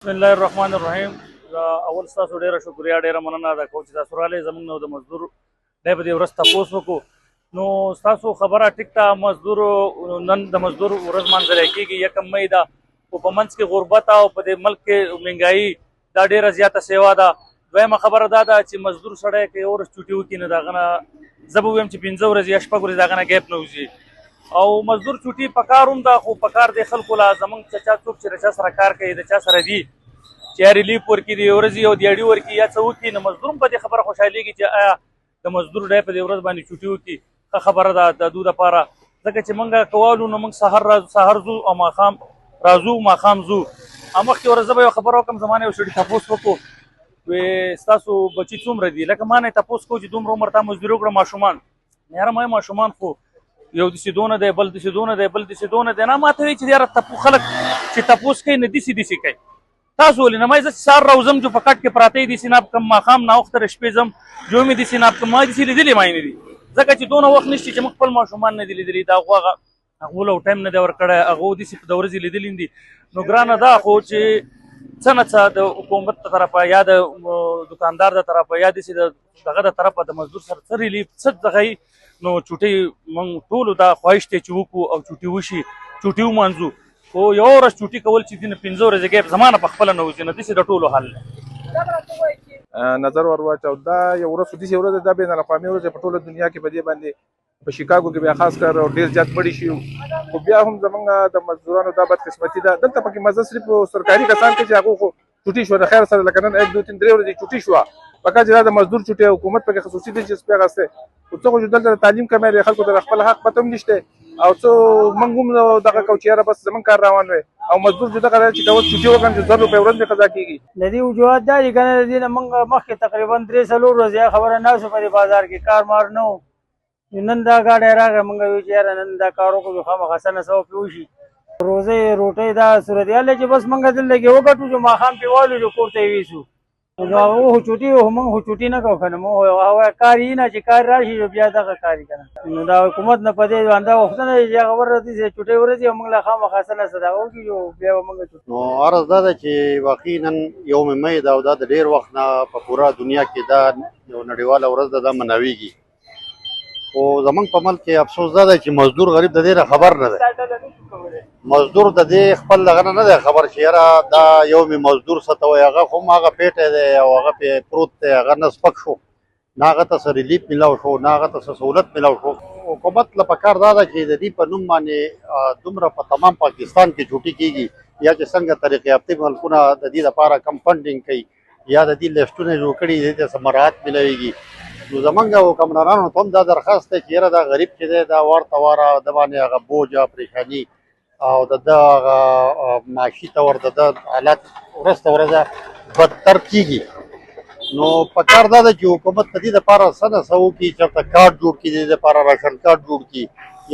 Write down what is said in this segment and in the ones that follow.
بسم الله الرحمن الرحیم. اول تاسو ډیره شکریا ډیره مننه ده کوم چې تاسو راغلي زموږ نو د مزدور دی په دې ورځ تاسو وکړو. نو تاسو خبره ټیک ته مزدور نن د مزدور ورځ مانځل کېږي 1 مې ده او په منځ کې غربت او په دې ملک کې مهنګایي دا ډیره زیاته سیوا ده. دویمه خبره دا ده چې مزدور سړی کې اور چټي وکړي نه دغه نه زه به وایم چې 15 ورځې یا شپږ ورځې دغه نه ګیپ نه وځي او مزدور چټي پکار هم ده خو پکار دی خلکو لا زمونږ چې چا څوک چې چا سره کار کوي د چا سره دی چې ریلیف ورکړي د ورځې او دیاړي ورکړي یا څه وکړي نو مزدور هم په دې خبره خوشحالېږي چې آیا د مزدور دی په دې ورځ باندې چټي وکړي ښه خبره ده د دوی دپاره ځکه چې موږ کوالو نو موږ سهار ځو او ماښام راځو ماښام ځو. مخکې ورځ زه به یو خبره وکړم زما نه یو سړي تپوس وکړو وی ستاسو بچي څومره دي لکه ما نه تپوس کوو چې دومره عمر تا مزدوري وکړه ماشومان یاره ما ماشومان خو یو داسې دونه دی بل داسې دونه دی بل داسې دونه دی نه ما ته وایي چې یاره خلک چې تپوس کوي نه داسې کوي تاسو ولې نه ما زه سهار راوځم چې په کټ کې پراته دي داسې ناب کم ماښام ناوخته شپې ځم جو مې داسې ناب کم ما داسې لیدلي ما یې نه دي ځکه چې دونه وخت نشته چې موږ خپل ماشومان نه دي لیدلي د هغو هغو له ټایم نه دی ورکړی هغو داسې په د ورځې لیدلي دي نو ګرانه دا خو چې څه نه څه د حکومت د طرفه یا د دکاندار د طرفه یا داسې دغه د طرفه د مزدور سره څه ریلیف څه دغه نو چوټۍ موږ ټولو دا خواهش دی چې وکړو او چوټي وشي چوټي ومانځو خو یو ورځ چوټي کول چې دي نه 15 ورځې ګیپ زما نه په خپله نه وځي نه داسې د ټولو حل دی نظر ور واچو دا یو ورځ داسې ورځ ده بین الاقوامي ورځ په ټوله دنیا کې په دې باندې په شیکاګو کې بیا خاص کر ډېر زیات مړي شي خو بیا هم زمونږ د مزدورانو دا بدقسمتي ده دلته پکې مزه صرف سرکاري کسان کې چې هغو خو چوټي شوه د خیر سره لکه نن 1 2 3 3 ورځې چوټي شوه پکار چې دا د مزدور چوټي حکومت پکې خصوصي دلچسپي اخیستی خو څه خو چې دلته د تعلیم کمی دی خلکو ته خپل حق پته هم نشته او څه موږ هم دغه کوو چې یاره بس زموږ کار روان وی او مزدور چې دغه چې کوم چوټي وکړم چې 10 روپۍ ورځ مې قضا کېږي د دې وجوهات دا دي که نه د دې نه موږ مخکې تقریبا 3-4 ورځې خبره نه شو په دې بازار کې کار مار نه و نن دا ګاډی راغی موږ وایو چې یاره نن دا کار وکړو خامخا څه نه څه پرې وشي روزۍ روټۍ دا صورت حال دی چې بس موږ دلته کې وګټو چې ماښام پرې والو چې کور ته یې ویسو نو هغه خو چوټي موږ خو چوټي نه کوو که نه موږ کار یې نه چې کار راشي نو بیا دغه کار یې که نه نو دا حکومت نه په دې باندې وختونه دی چې هغه ورځي چې چوټۍ ورځي او موږ له خامخا څه نه څه دغه وکړي بیا به موږ نو عرض دا ده چې واقعي نن یوم مې ده او دا د ډېر وخت نه په پوره دنیا کې دا یو نړیواله ورځ ده دا مناویږي خو زمونږ په ملک کې افسوس دا ده چې مزدور غریب د دې نه خبر نه دی مزدور د دې خپل دغه نه دی خبر چې یاره دا یوم مزدور څه ته وایي هغه خو هم هغه پیټی دی او هغه پې پروت دی هغه نه سپک شو نه هغه ته څه ریلیف میلاو شو نه هغه ته څه سهولت میلاو شو حکومت له پکار دا ده چې د دې په نوم باندې دومره په تمام پاکستان کې چوټي کېږي یا چې څنګه طریقې یافتې ملکونه د دې لپاره کم فنډینګ کوي یا د دې لیسټونه جوړ کړي دې ته څه مراعات میلاویږي نو زمونږ حکمرانانو ته هم دا درخواست دی چې یاره دا غریب چې دی دا وار واره د باندې هغه بوج پریشاني او د ده هغه معاشي طور د ده حالات ورځ ته ورځه بدتر کېږي نو پکار دا ده چې حکومت د دې دپاره څه نه څه وکړي چېرته کارډ جوړ کړي د دې دپاره راشن کارډ جوړ کړي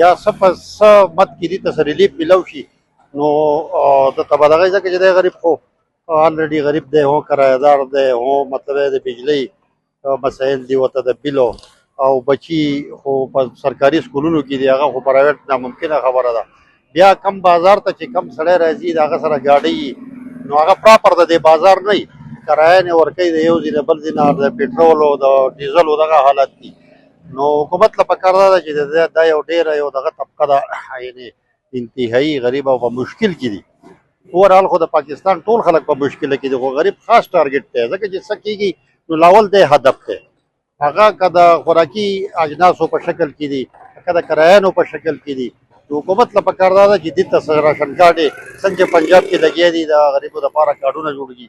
یا څه په څه مد کې دې ته څه ریلیف میلاو شي نو دته به دغه ځکه چې دی غریب خو آلریډي غریب دی هو کرایهدار دی هو مطلب د بجلۍ مسایل دي ورته د بیلو او بچي خو په سرکاري سکولونو کې دي هغه خو پرایویټ ناممکنه خبره ده بیا کم بازار ته چې کم سړی راځي د هغه سره ګاډۍ نو هغه پراپر د دې بازار نه وي کرایه نه ورکوي د یو ځای نه بل ځای نه د پټرول او د ډیزلو دغه حالت دي نو حکومت له پکار دا ده چې دا یو ډېره یو دغه طبقه ده یعنې انتهایي غریب او په مشکل کې دي اوورال خو د پاکستان ټول خلک په مشکله کې دي خو غریب خاص ټارګټ دی ځکه چې څه کېږي نو لاول دی هدف دی هغه که د خوراکي اجناسو په شکل کې دي که د کرایانو په شکل کې دي نو حکومت له پکار دا ده چې دې ته راشن کارډ یې څنګه پنجاب کې لګیا دي د غریبو دپاره کارډونه جوړ کړي